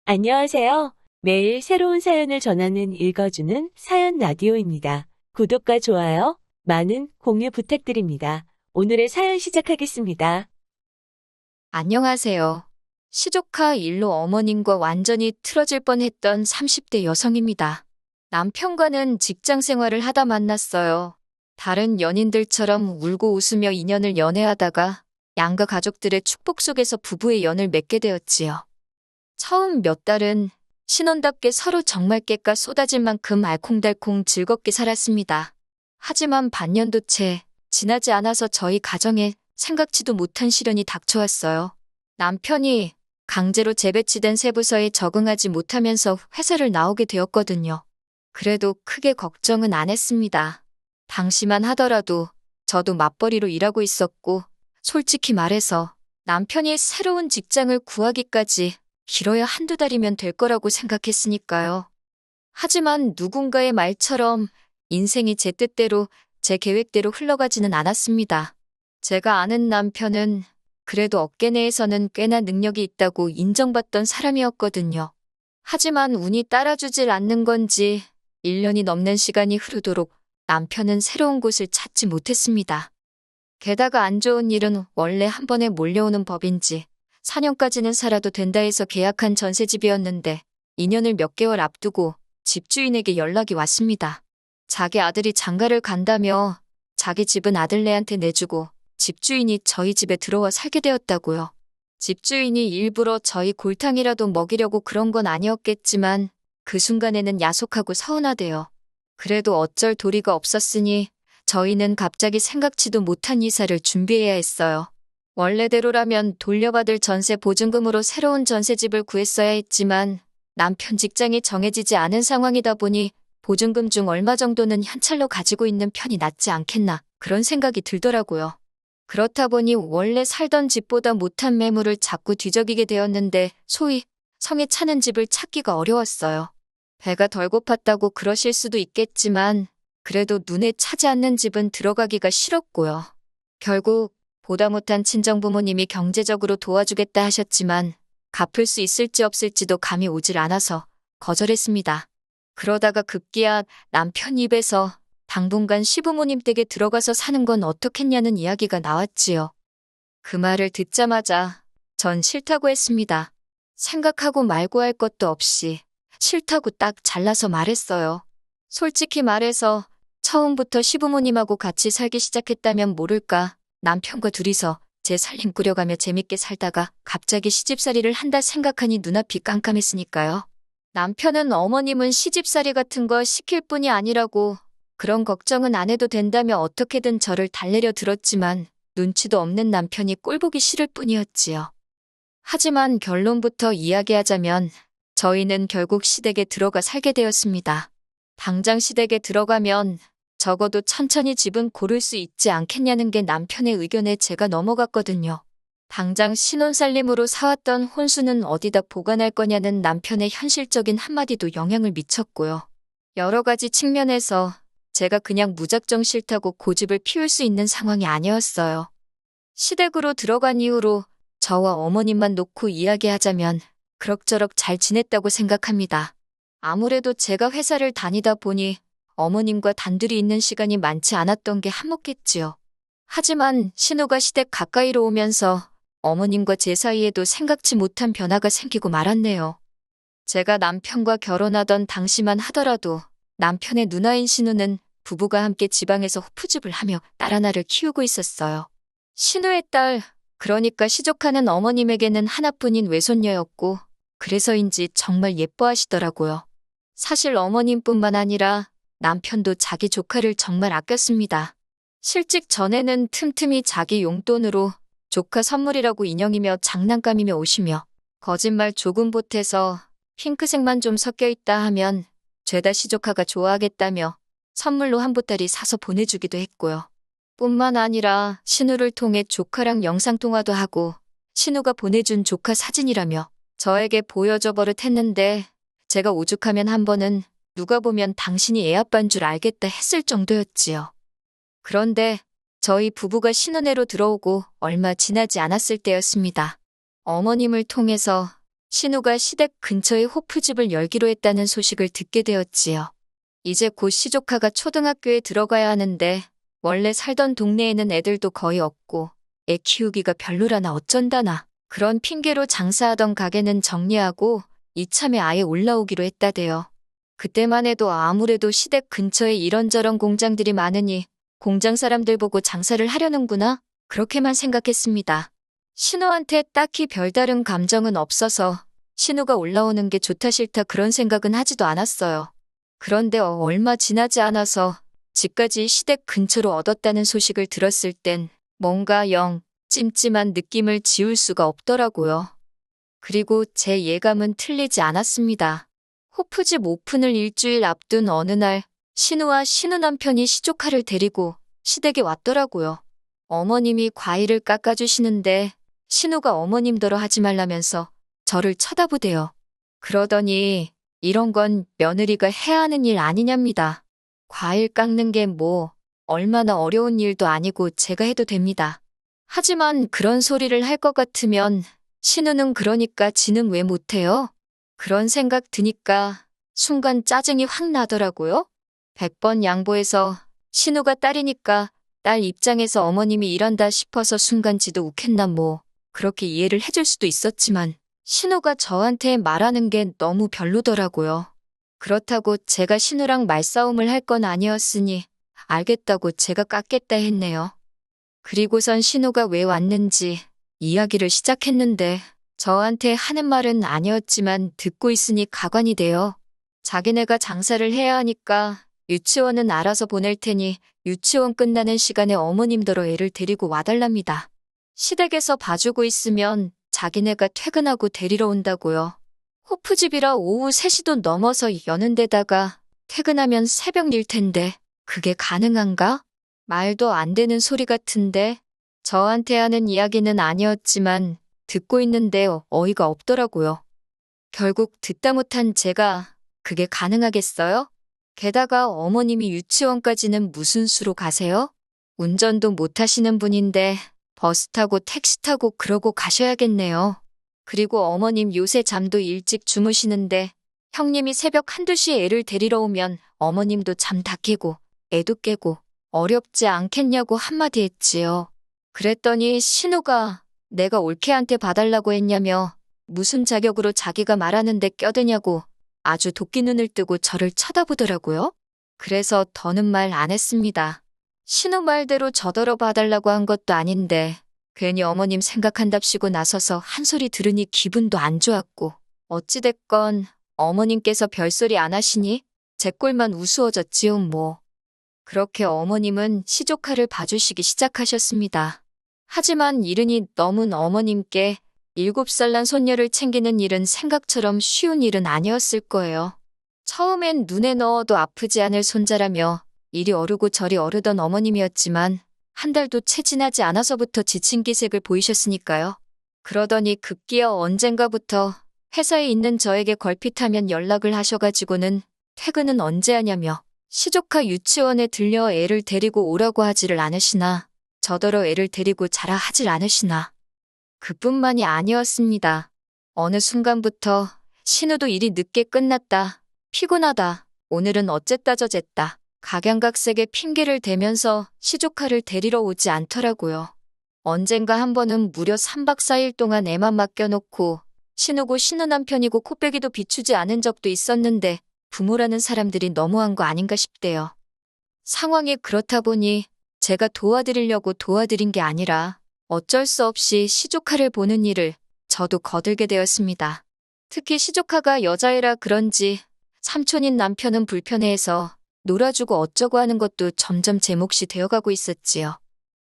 안녕하세요. 매일 새로운 사연을 전하는 읽어주는 사연 라디오입니다. 구독과 좋아요, 많은 공유 부탁드립니다. 오늘의 사연 시작하겠습니다. 안녕하세요. 시조카 일로 어머님과 완전히 틀어질 뻔했던 30대 여성입니다. 남편과는 직장 생활을 하다 만났어요. 다른 연인들처럼 울고 웃으며 인연을 연애하다가 양가 가족들의 축복 속에서 부부의 연을 맺게 되었지요. 처음 몇 달은 신혼답게 서로 정말 깨까 쏟아질 만큼 알콩달콩 즐겁게 살았습니다. 하지만 반년도 채 지나지 않아서 저희 가정에 생각지도 못한 시련이 닥쳐왔어요. 남편이 강제로 재배치된 새 부서에 적응하지 못하면서 회사를 나오게 되었거든요. 그래도 크게 걱정은 안 했습니다. 당시만 하더라도 저도 맞벌이로 일하고 있었고, 솔직히 말해서 남편이 새로운 직장을 구하기까지 길어야 한두 달이면 될 거라고 생각했으니까요. 하지만 누군가의 말처럼 인생이 제 뜻대로 제 계획대로 흘러가지는 않았습니다. 제가 아는 남편은 그래도 업계 내에서는 꽤나 능력이 있다고 인정받던 사람이었거든요. 하지만 운이 따라주질 않는 건지 1년이 넘는 시간이 흐르도록 남편은 새로운 곳을 찾지 못했습니다. 게다가 안 좋은 일은 원래 한 번에 몰려오는 법인지 4년까지는 살아도 된다 해서 계약한 전셋집이었는데 2년을 몇 개월 앞두고 집주인에게 연락이 왔습니다. 자기 아들이 장가를 간다며 자기 집은 아들네한테 내주고 집주인이 저희 집에 들어와 살게 되었다고요. 집주인이 일부러 저희 골탕이라도 먹이려고 그런 건 아니었겠지만 그 순간에는 야속하고 서운하대요. 그래도 어쩔 도리가 없었으니 저희는 갑자기 생각지도 못한 이사를 준비해야 했어요. 원래대로라면 돌려받을 전세 보증금으로 새로운 전세집을 구했어야 했지만 남편 직장이 정해지지 않은 상황이다 보니 보증금 중 얼마 정도는 현찰로 가지고 있는 편이 낫지 않겠나 그런 생각이 들더라고요. 그렇다 보니 원래 살던 집보다 못한 매물을 자꾸 뒤적이게 되었는데 소위 성에 차는 집을 찾기가 어려웠어요. 배가 덜 고팠다고 그러실 수도 있겠지만 그래도 눈에 차지 않는 집은 들어가기가 싫었고요. 결국 보다 못한 친정부모님이 경제적으로 도와주겠다 하셨지만 갚을 수 있을지 없을지도 감이 오질 않아서 거절했습니다. 그러다가 급기야 남편 입에서 당분간 시부모님 댁에 들어가서 사는 건 어떻겠냐는 이야기가 나왔지요. 그 말을 듣자마자 전 싫다고 했습니다. 생각하고 말고 할 것도 없이 싫다고 딱 잘라서 말했어요. 솔직히 말해서 처음부터 시부모님하고 같이 살기 시작했다면 모를까 남편과 둘이서 제 살림 꾸려가며 재밌게 살다가 갑자기 시집살이를 한다 생각하니 눈앞이 깜깜했으니까요. 남편은 어머님은 시집살이 같은 거 시킬 뿐이 아니라고 그런 걱정은 안 해도 된다며 어떻게든 저를 달래려 들었지만 눈치도 없는 남편이 꼴보기 싫을 뿐이었지요. 하지만 결론부터 이야기하자면 저희는 결국 시댁에 들어가 살게 되었습니다. 당장 시댁에 들어가면 적어도 천천히 집은 고를 수 있지 않겠냐는 게 남편의 의견에 제가 넘어갔거든요. 당장 신혼살림으로 사왔던 혼수는 어디다 보관할 거냐는 남편의 현실적인 한마디도 영향을 미쳤고요. 여러 가지 측면에서 제가 그냥 무작정 싫다고 고집을 피울 수 있는 상황이 아니었어요. 시댁으로 들어간 이후로 저와 어머님만 놓고 이야기하자면 그럭저럭 잘 지냈다고 생각합니다. 아무래도 제가 회사를 다니다 보니 어머님과 단둘이 있는 시간이 많지 않았던 게 한몫했지요. 하지만 신우가 시댁 가까이로 오면서 어머님과 제 사이에도 생각지 못한 변화가 생기고 말았네요. 제가 남편과 결혼하던 당시만 하더라도 남편의 누나인 신우는 부부가 함께 지방에서 호프집을 하며 딸 하나를 키우고 있었어요. 신우의 딸, 그러니까 시족하는 어머님에게는 하나뿐인 외손녀였고 그래서인지 정말 예뻐하시더라고요. 사실 어머님뿐만 아니라 남편도 자기 조카를 정말 아꼈습니다. 실직 전에는 틈틈이 자기 용돈으로 조카 선물이라고 인형이며 장난감이며 오시며 거짓말 조금 보태서 핑크색만 좀 섞여 있다 하면 죄다 시조카가 좋아하겠다며 선물로 한 보따리 사서 보내주기도 했고요. 뿐만 아니라 신우를 통해 조카랑 영상통화도 하고 신우가 보내준 조카 사진이라며 저에게 보여줘 버릇했는데 제가 오죽하면 한 번은 누가 보면 당신이 애 아빠인 줄 알겠다 했을 정도였지요. 그런데 저희 부부가 신혼회로 들어오고 얼마 지나지 않았을 때였습니다. 어머님을 통해서 신우가 시댁 근처에 호프집을 열기로 했다는 소식을 듣게 되었지요. 이제 곧 시조카가 초등학교에 들어가야 하는데 원래 살던 동네에는 애들도 거의 없고 애 키우기가 별로라나 어쩐다나 그런 핑계로 장사하던 가게는 정리하고 이참에 아예 올라오기로 했다대요. 그때만 해도 아무래도 시댁 근처에 이런저런 공장들이 많으니 공장 사람들 보고 장사를 하려는구나 그렇게만 생각했습니다. 신우한테 딱히 별다른 감정은 없어서 신우가 올라오는 게 좋다 싫다 그런 생각은 하지도 않았어요. 그런데 얼마 지나지 않아서 집까지 시댁 근처로 얻었다는 소식을 들었을 땐 뭔가 영 찜찜한 느낌을 지울 수가 없더라고요. 그리고 제 예감은 틀리지 않았습니다. 호프집 오픈을 일주일 앞둔 어느 날 신우와 신우 남편이 시조카를 데리고 시댁에 왔더라고요. 어머님이 과일을 깎아주시는데 신우가 어머님더러 하지 말라면서 저를 쳐다보대요. 그러더니 이런 건 며느리가 해야 하는 일 아니냐입니다. 과일 깎는 게 뭐 얼마나 어려운 일도 아니고 제가 해도 됩니다. 하지만 그런 소리를 할 것 같으면 신우는 그러니까 지는 왜 못해요? 그런 생각 드니까 순간 짜증이 확 나더라고요. 100번 양보해서 신우가 딸이니까 딸 입장에서 어머님이 일한다 싶어서 순간 지도 욱했나 뭐 그렇게 이해를 해줄 수도 있었지만 신우가 저한테 말하는 게 너무 별로더라고요. 그렇다고 제가 신우랑 말싸움을 할 건 아니었으니 알겠다고 제가 깎겠다 했네요. 그리고선 신우가 왜 왔는지 이야기를 시작했는데 저한테 하는 말은 아니었지만 듣고 있으니 가관이 돼요. 자기네가 장사를 해야 하니까 유치원은 알아서 보낼 테니 유치원 끝나는 시간에 어머님더러 애를 데리고 와달랍니다. 시댁에서 봐주고 있으면 자기네가 퇴근하고 데리러 온다고요. 호프집이라 오후 3시도 넘어서 여는 데다가 퇴근하면 새벽 일 텐데 그게 가능한가? 말도 안 되는 소리 같은데 저한테 하는 이야기는 아니었지만 듣고 있는데 어이가 없더라고요. 결국 듣다 못한 제가 그게 가능하겠어요? 게다가 어머님이 유치원까지는 무슨 수로 가세요? 운전도 못 하시는 분인데 버스 타고 택시 타고 그러고 가셔야겠네요. 그리고 어머님 요새 잠도 일찍 주무시는데 형님이 새벽 1, 2시에 애를 데리러 오면 어머님도 잠 다 깨고 애도 깨고 어렵지 않겠냐고 한마디 했지요. 그랬더니 신우가 내가 올케한테 봐달라고 했냐며 무슨 자격으로 자기가 말하는데 껴드냐고 아주 도끼 눈을 뜨고 저를 쳐다보더라고요. 그래서 더는 말 안 했습니다. 신우 말대로 저더러 봐달라고 한 것도 아닌데 괜히 어머님 생각한답시고 나서서 한 소리 들으니 기분도 안 좋았고 어찌됐건 어머님께서 별소리 안 하시니 제 꼴만 우스워졌지요 뭐. 그렇게 어머님은 시조카를 봐주시기 시작하셨습니다. 하지만 이른이 넘은 어머님께 7살 난 손녀를 챙기는 일은 생각처럼 쉬운 일은 아니었을 거예요. 처음엔 눈에 넣어도 아프지 않을 손자라며 이리 어르고 저리 어르던 어머님이었지만 한 달도 채 지나지 않아서부터 지친 기색을 보이셨으니까요. 그러더니 급기야 언젠가부터 회사에 있는 저에게 걸핏하면 연락을 하셔가지고는 퇴근은 언제 하냐며 시조카 유치원에 들려 애를 데리고 오라고 하지를 않으시나 저더러 애를 데리고 자라 하질 않으시나 그뿐만이 아니었습니다. 어느 순간부터 신우도 일이 늦게 끝났다. 피곤하다. 오늘은 어쨌다 저쨌다. 각양각색의 핑계를 대면서 시조카를 데리러 오지 않더라고요. 언젠가 한 번은 무려 3박 4일 동안 애만 맡겨놓고 신우고 신우 남편이고 코빼기도 비추지 않은 적도 있었는데 부모라는 사람들이 너무한 거 아닌가 싶대요. 상황이 그렇다 보니 제가 도와드리려고 도와드린 게 아니라 어쩔 수 없이 시조카를 보는 일을 저도 거들게 되었습니다. 특히 시조카가 여자애라 그런지 삼촌인 남편은 불편해해서 놀아주고 어쩌고 하는 것도 점점 제 몫이 되어가고 있었지요.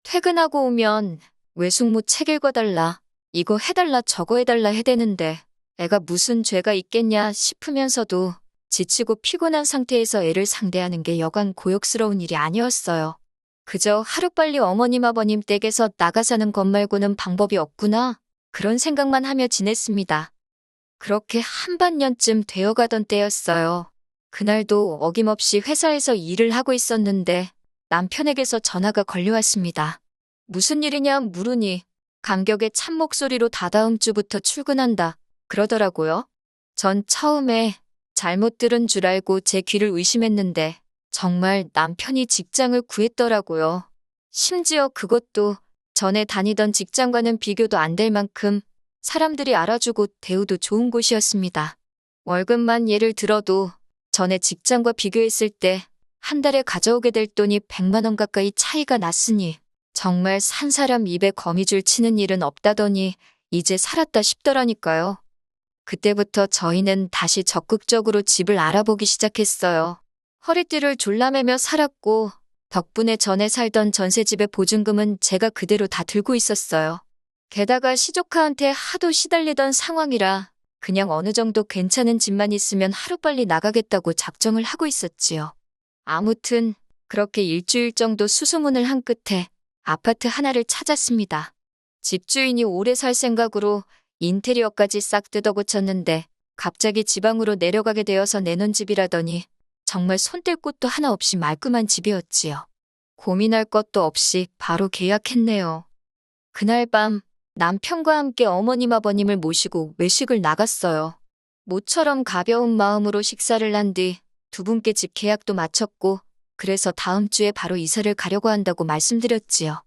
퇴근하고 오면 외숙모 책 읽어달라, 이거 해달라 저거 해달라 해대는데 애가 무슨 죄가 있겠냐 싶으면서도 지치고 피곤한 상태에서 애를 상대하는 게 여간 고역스러운 일이 아니었어요. 그저 하루빨리 어머님 아버님 댁에서 나가 사는 것 말고는 방법이 없구나 그런 생각만 하며 지냈습니다. 그렇게 한반년쯤 되어가던 때였어요. 그날도 어김없이 회사에서 일을 하고 있었는데 남편에게서 전화가 걸려왔습니다. 무슨 일이냐 물으니 감격의 찬 목소리로 다다음 주부터 출근한다. 그러더라고요. 전 처음에 잘못 들은 줄 알고 제 귀를 의심했는데 정말 남편이 직장을 구했더라고요. 심지어 그것도 전에 다니던 직장과는 비교도 안 될 만큼 사람들이 알아주고 대우도 좋은 곳이었습니다. 월급만 예를 들어도 전에 직장과 비교했을 때 한 달에 가져오게 될 돈이 100만 원 가까이 차이가 났으니 정말 산 사람 입에 거미줄 치는 일은 없다더니 이제 살았다 싶더라니까요. 그때부터 저희는 다시 적극적으로 집을 알아보기 시작했어요. 허리띠를 졸라매며 살았고 덕분에 전에 살던 전셋집의 보증금은 제가 그대로 다 들고 있었어요. 게다가 시조카한테 하도 시달리던 상황이라 그냥 어느 정도 괜찮은 집만 있으면 하루빨리 나가겠다고 작정을 하고 있었지요. 아무튼 그렇게 일주일 정도 수소문을 한 끝에 아파트 하나를 찾았습니다. 집주인이 오래 살 생각으로 인테리어까지 싹 뜯어고쳤는데 갑자기 지방으로 내려가게 되어서 내놓은 집이라더니 정말 손뗄 곳도 하나 없이 말끔한 집이었지요. 고민할 것도 없이 바로 계약했네요. 그날 밤 남편과 함께 어머님 아버님을 모시고 외식을 나갔어요. 모처럼 가벼운 마음으로 식사를 한 뒤 두 분께 집 계약도 마쳤고 그래서 다음 주에 바로 이사를 가려고 한다고 말씀드렸지요.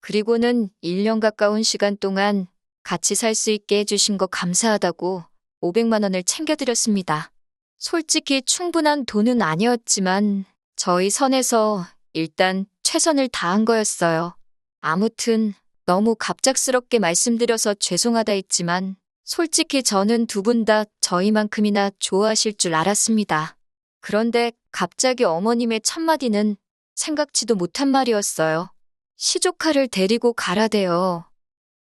그리고는 1년 가까운 시간 동안 같이 살 수 있게 해주신 거 감사하다고 500만 원을 챙겨드렸습니다. 솔직히 충분한 돈은 아니었지만 저희 선에서 일단 최선을 다한 거였어요. 아무튼 너무 갑작스럽게 말씀드려서 죄송하다 했지만 솔직히 저는 두 분 다 저희만큼이나 좋아하실 줄 알았습니다. 그런데 갑자기 어머님의 첫마디는 생각지도 못한 말이었어요. 시조카를 데리고 가라대요.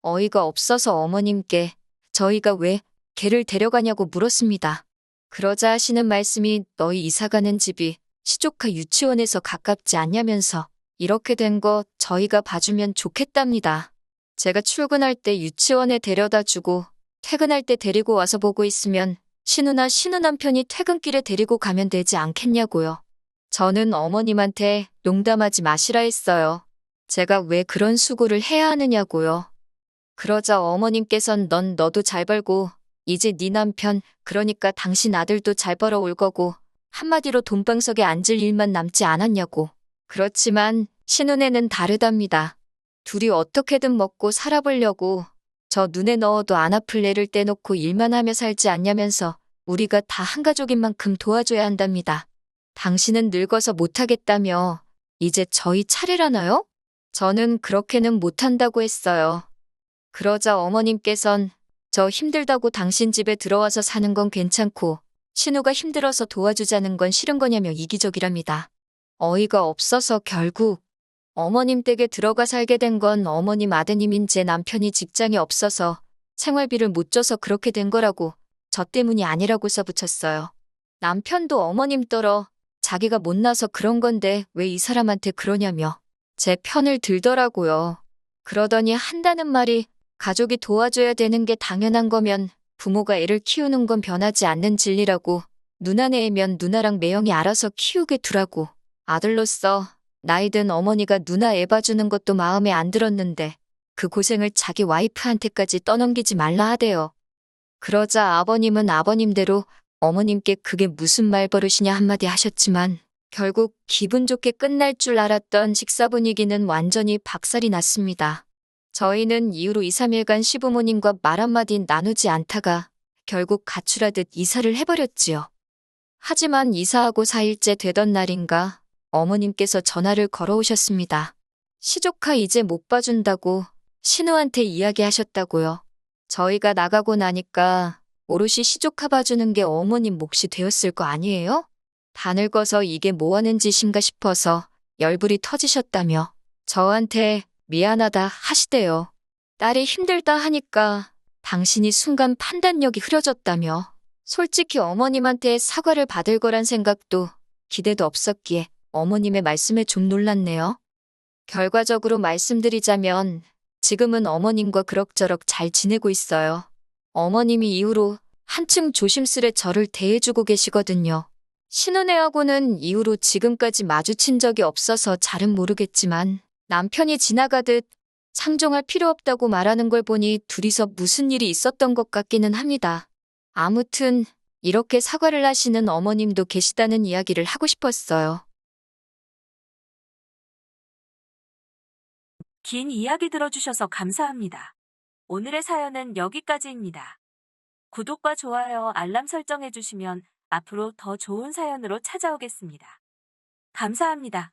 어이가 없어서 어머님께 저희가 왜 걔를 데려가냐고 물었습니다. 그러자 하시는 말씀이 너희 이사가는 집이 시조카 유치원에서 가깝지 않냐면서 이렇게 된 거 저희가 봐주면 좋겠답니다. 제가 출근할 때 유치원에 데려다 주고 퇴근할 때 데리고 와서 보고 있으면 신우나 신우 남편이 퇴근길에 데리고 가면 되지 않겠냐고요. 저는 어머님한테 농담하지 마시라 했어요. 제가 왜 그런 수고를 해야 하느냐고요. 그러자 어머님께선 넌 너도 잘 벌고 이제 네 남편 그러니까 당신 아들도 잘 벌어올 거고 한마디로 돈방석에 앉을 일만 남지 않았냐고. 그렇지만 신혼에는 다르답니다. 둘이 어떻게든 먹고 살아보려고 저 눈에 넣어도 안 아플 애를 떼놓고 일만 하며 살지 않냐면서 우리가 다 한 가족인 만큼 도와줘야 한답니다. 당신은 늙어서 못하겠다며 이제 저희 차례라나요? 저는 그렇게는 못한다고 했어요. 그러자 어머님께선 저 힘들다고 당신 집에 들어와서 사는 건 괜찮고 신우가 힘들어서 도와주자는 건 싫은 거냐며 이기적이랍니다. 어이가 없어서 결국 어머님 댁에 들어가 살게 된 건 어머님 아드님인 제 남편이 직장이 없어서 생활비를 못 줘서 그렇게 된 거라고 저 때문이 아니라고 써붙였어요. 남편도 어머님 떨어 자기가 못나서 그런 건데 왜 이 사람한테 그러냐며 제 편을 들더라고요. 그러더니 한다는 말이 가족이 도와줘야 되는 게 당연한 거면 부모가 애를 키우는 건 변하지 않는 진리라고 누나네 애면 누나랑 매형이 알아서 키우게 두라고 아들로서 나이든 어머니가 누나 애 봐주는 것도 마음에 안 들었는데 그 고생을 자기 와이프한테까지 떠넘기지 말라 하대요. 그러자 아버님은 아버님대로 어머님께 그게 무슨 말버릇이냐 한마디 하셨지만 결국 기분 좋게 끝날 줄 알았던 식사 분위기는 완전히 박살이 났습니다. 저희는 이후로 2, 3일간 시부모님과 말 한마디 나누지 않다가 결국 가출하듯 이사를 해버렸지요. 하지만 이사하고 4일째 되던 날인가 어머님께서 전화를 걸어오셨습니다. 시조카 이제 못 봐준다고 신우한테 이야기하셨다고요. 저희가 나가고 나니까 오롯이 시조카 봐주는 게 어머님 몫이 되었을 거 아니에요? 다 늙어서 이게 뭐 하는 짓인가 싶어서 열불이 터지셨다며 저한테 미안하다 하시대요. 딸이 힘들다 하니까 당신이 순간 판단력이 흐려졌다며 솔직히 어머님한테 사과를 받을 거란 생각도 기대도 없었기에 어머님의 말씀에 좀 놀랐네요. 결과적으로 말씀드리자면 지금은 어머님과 그럭저럭 잘 지내고 있어요. 어머님이 이후로 한층 조심스레 저를 대해주고 계시거든요. 신혼애하고는 이후로 지금까지 마주친 적이 없어서 잘은 모르겠지만 남편이 지나가듯 상종할 필요 없다고 말하는 걸 보니 둘이서 무슨 일이 있었던 것 같기는 합니다. 아무튼 이렇게 사과를 하시는 어머님도 계시다는 이야기를 하고 싶었어요. 긴 이야기 들어주셔서 감사합니다. 오늘의 사연은 여기까지입니다. 구독과 좋아요, 알람 설정해주시면 앞으로 더 좋은 사연으로 찾아오겠습니다. 감사합니다.